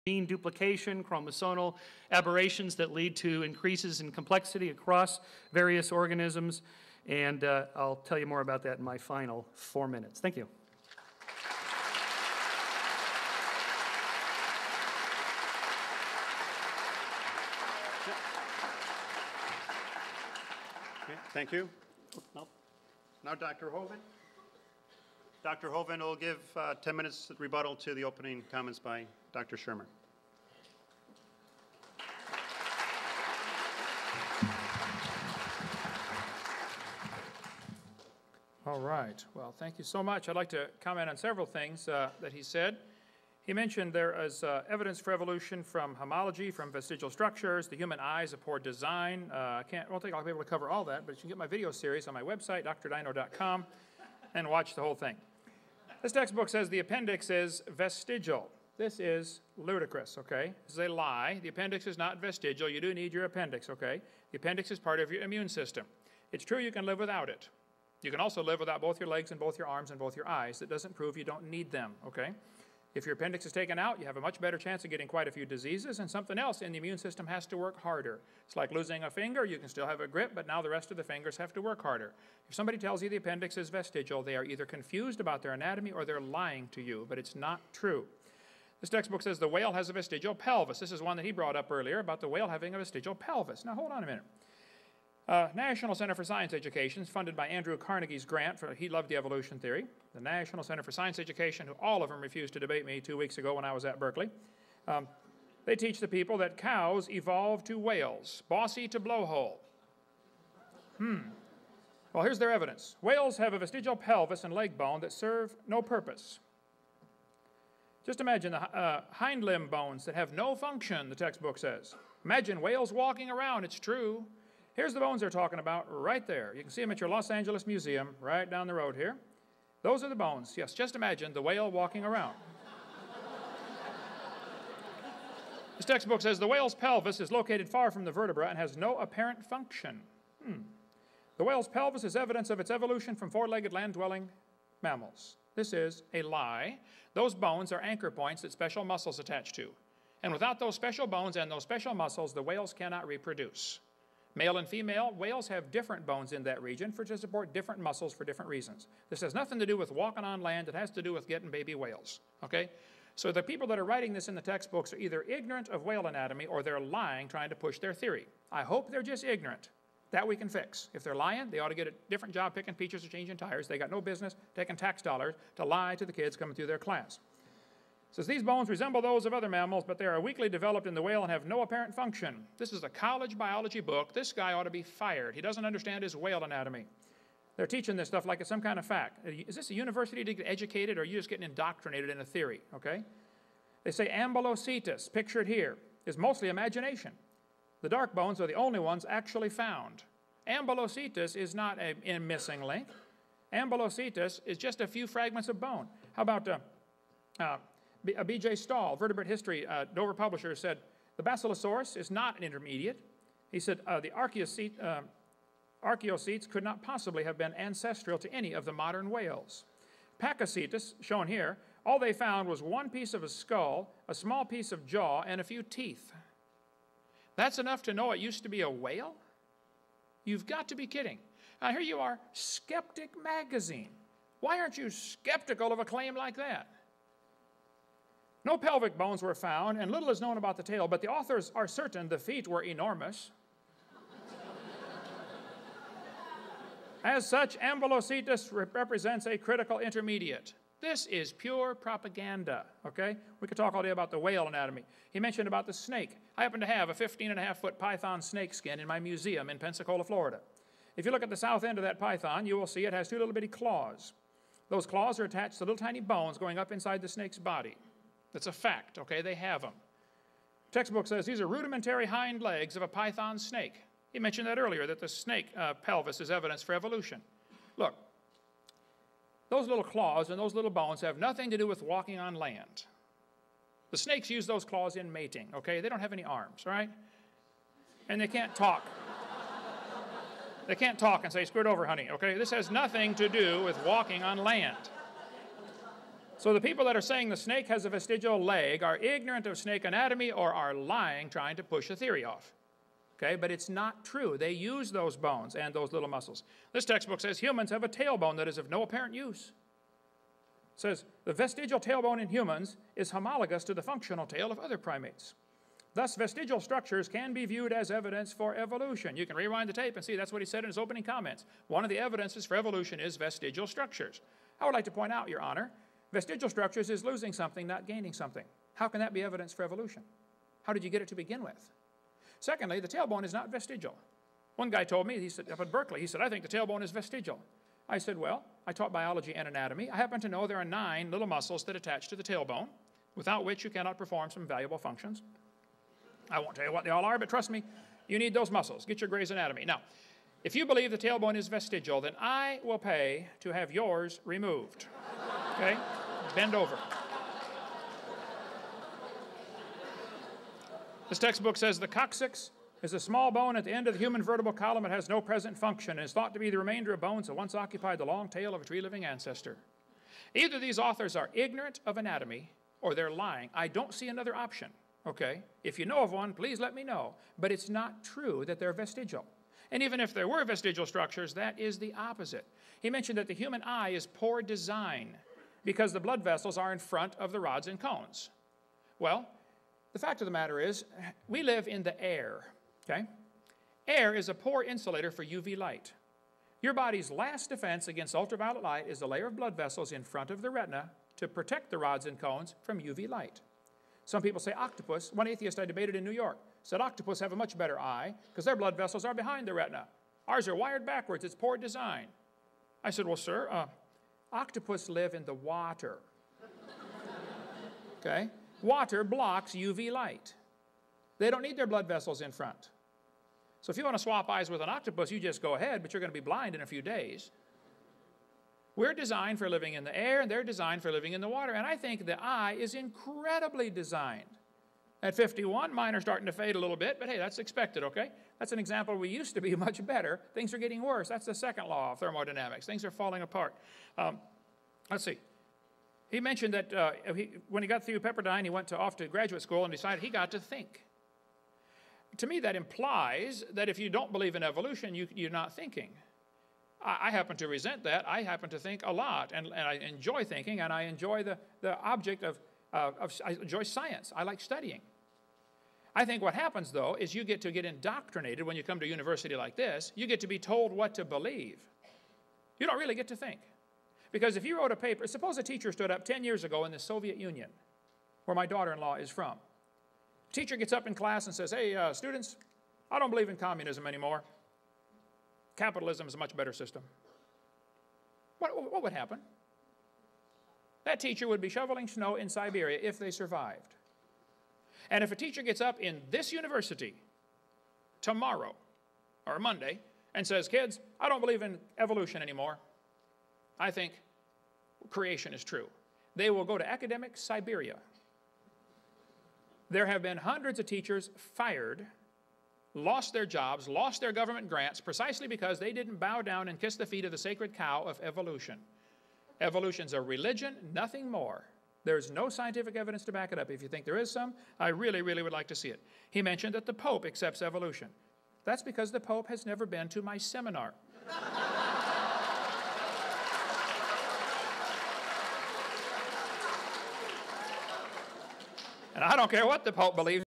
gene duplication, chromosomal aberrations that lead to increases in complexity across various organisms. And I'll tell you more about that in my final 4 minutes. Thank you. Okay, thank you. Now Dr. Hovind. Dr. Hovind will give 10 minutes rebuttal to the opening comments by Dr. Shermer. All right. Well, thank you so much. I'd like to comment on several things that he said. He mentioned there is evidence for evolution from homology, from vestigial structures. The human eye is a poor design. I don't think I'll be able to cover all that, but you can get my video series on my website, drdino.com, and watch the whole thing. This textbook says the appendix is vestigial. This is ludicrous, okay? This is a lie. The appendix is not vestigial. You do need your appendix, okay? The appendix is part of your immune system. It's true you can live without it. You can also live without both your legs and both your arms and both your eyes. That doesn't prove you don't need them, okay? If your appendix is taken out, you have a much better chance of getting quite a few diseases, and something else in the immune system has to work harder. It's like losing a finger. You can still have a grip, but now the rest of the fingers have to work harder. If somebody tells you the appendix is vestigial, they are either confused about their anatomy or they're lying to you, but it's not true. This textbook says the whale has a vestigial pelvis. This is one that he brought up earlier about the whale having a vestigial pelvis. Now, hold on a minute. National Center for Science Education is funded by Andrew Carnegie's grant. He loved the evolution theory. The National Center for Science Education, who all of them refused to debate me 2 weeks ago when I was at Berkeley. They teach the people that cows evolved to whales, bossy to blowhole. Well, here's their evidence. Whales have a vestigial pelvis and leg bone that serve no purpose. Just imagine the hind limb bones that have no function, the textbook says. Imagine whales walking around. It's true. Here's the bones they're talking about right there. You can see them at your Los Angeles Museum right down the road here. Those are the bones. Yes, just imagine the whale walking around. This textbook says the whale's pelvis is located far from the vertebra and has no apparent function. The whale's pelvis is evidence of its evolution from four-legged land-dwelling mammals. This is a lie. Those bones are anchor points that special muscles attach to. And without those special bones and those special muscles, the whales cannot reproduce. Male and female whales have different bones in that region to support different muscles for different reasons. This has nothing to do with walking on land. It has to do with getting baby whales, okay? So the people that are writing this in the textbooks are either ignorant of whale anatomy or they're lying trying to push their theory. I hope they're just ignorant. That we can fix. If they're lying, they ought to get a different job picking peaches or changing tires. They got no business taking tax dollars to lie to the kids coming through their class. It says these bones resemble those of other mammals, but they are weakly developed in the whale and have no apparent function. This is a college biology book. This guy ought to be fired. He doesn't understand his whale anatomy. They're teaching this stuff like it's some kind of fact. Is this a university to get educated, or are you just getting indoctrinated in a theory, okay? They say Ambulocetus, pictured here, is mostly imagination. The dark bones are the only ones actually found. Ambulocetus is not a missing link. Ambulocetus is just a few fragments of bone. How about B.J. Stahl, Vertebrate History, Dover publisher, said the Basilosaurus is not an intermediate. He said the Archaeocetes could not possibly have been ancestral to any of the modern whales. Pakicetus, shown here, all they found was one piece of a skull, a small piece of jaw, and a few teeth. That's enough to know it used to be a whale? You've got to be kidding. Now here you are, Skeptic Magazine. Why aren't you skeptical of a claim like that? No pelvic bones were found, and little is known about the tail, but the authors are certain the feet were enormous. As such, Ambulocetus represents a critical intermediate. This is pure propaganda, okay? We could talk all day about the whale anatomy. He mentioned about the snake. I happen to have a 15.5-foot python snake skin in my museum in Pensacola, Florida. If you look at the south end of that python, you will see it has two little bitty claws. Those claws are attached to little tiny bones going up inside the snake's body. That's a fact, okay? They have them. Textbook says these are rudimentary hind legs of a python snake. He mentioned that earlier, that the snake pelvis is evidence for evolution. Look, those little claws and those little bones have nothing to do with walking on land. The snakes use those claws in mating, okay? They don't have any arms, right? And they can't talk. They can't talk and say, "Squirt over, honey," okay? This has nothing to do with walking on land. So the people that are saying the snake has a vestigial leg are ignorant of snake anatomy or are lying, trying to push a theory off. Okay, but it's not true. They use those bones and those little muscles. This textbook says humans have a tailbone that is of no apparent use. It says the vestigial tailbone in humans is homologous to the functional tail of other primates. Thus, vestigial structures can be viewed as evidence for evolution. You can rewind the tape and see that's what he said in his opening comments. One of the evidences for evolution is vestigial structures. I would like to point out, Your Honor, vestigial structures is losing something, not gaining something. How can that be evidence for evolution? How did you get it to begin with? Secondly, the tailbone is not vestigial. One guy told me, he said, up at Berkeley, he said, I think the tailbone is vestigial. I said, well, I taught biology and anatomy. I happen to know there are 9 little muscles that attach to the tailbone, without which you cannot perform some valuable functions. I won't tell you what they all are, but trust me, you need those muscles. Get your Gray's Anatomy. Now, if you believe the tailbone is vestigial, then I will pay to have yours removed. Okay? Bend over. This textbook says the coccyx is a small bone at the end of the human vertebral column. It has no present function and is thought to be the remainder of bones that once occupied the long tail of a tree-living ancestor. Either these authors are ignorant of anatomy or they're lying. I don't see another option, okay? If you know of one, please let me know. But it's not true that they're vestigial. And even if there were vestigial structures, that is the opposite. He mentioned that the human eye is poor design because the blood vessels are in front of the rods and cones. Well, the fact of the matter is, we live in the air, okay? Air is a poor insulator for UV light. Your body's last defense against ultraviolet light is a layer of blood vessels in front of the retina to protect the rods and cones from UV light. Some people say octopus. One atheist I debated in New York said octopus have a much better eye because their blood vessels are behind the retina. Ours are wired backwards. It's poor design. I said, well, sir, octopus live in the water, okay? Water blocks UV light. They don't need their blood vessels in front. So if you want to swap eyes with an octopus, you just go ahead, but you're going to be blind in a few days. We're designed for living in the air, and they're designed for living in the water. And I think the eye is incredibly designed. At 51, mine are starting to fade a little bit, but hey, that's expected, okay? That's an example. We used to be much better. Things are getting worse. That's the second law of thermodynamics. Things are falling apart. Let's see. He mentioned that when he got through Pepperdine, he went off to graduate school and decided he got to think. To me, that implies that if you don't believe in evolution, you're not thinking. I happen to resent that. I happen to think a lot, and I enjoy thinking, and I enjoy the object of I enjoy science. I like studying. I think what happens, though, is you get indoctrinated when you come to a university like this. You get to be told what to believe. You don't really get to think. Because if you wrote a paper, suppose a teacher stood up 10 years ago in the Soviet Union, where my daughter-in-law is from. Teacher gets up in class and says, hey, students, I don't believe in communism anymore. Capitalism is a much better system. What would happen? That teacher would be shoveling snow in Siberia if they survived. And if a teacher gets up in this university tomorrow or Monday and says, kids, I don't believe in evolution anymore. I think creation is true. They will go to academic Siberia. There have been hundreds of teachers fired, lost their jobs, lost their government grants, precisely because they didn't bow down and kiss the feet of the sacred cow of evolution. Evolution's a religion, nothing more. There's no scientific evidence to back it up. If you think there is some, I really, really would like to see it. He mentioned that the Pope accepts evolution. That's because the Pope has never been to my seminar. And I don't care what the Pope believes.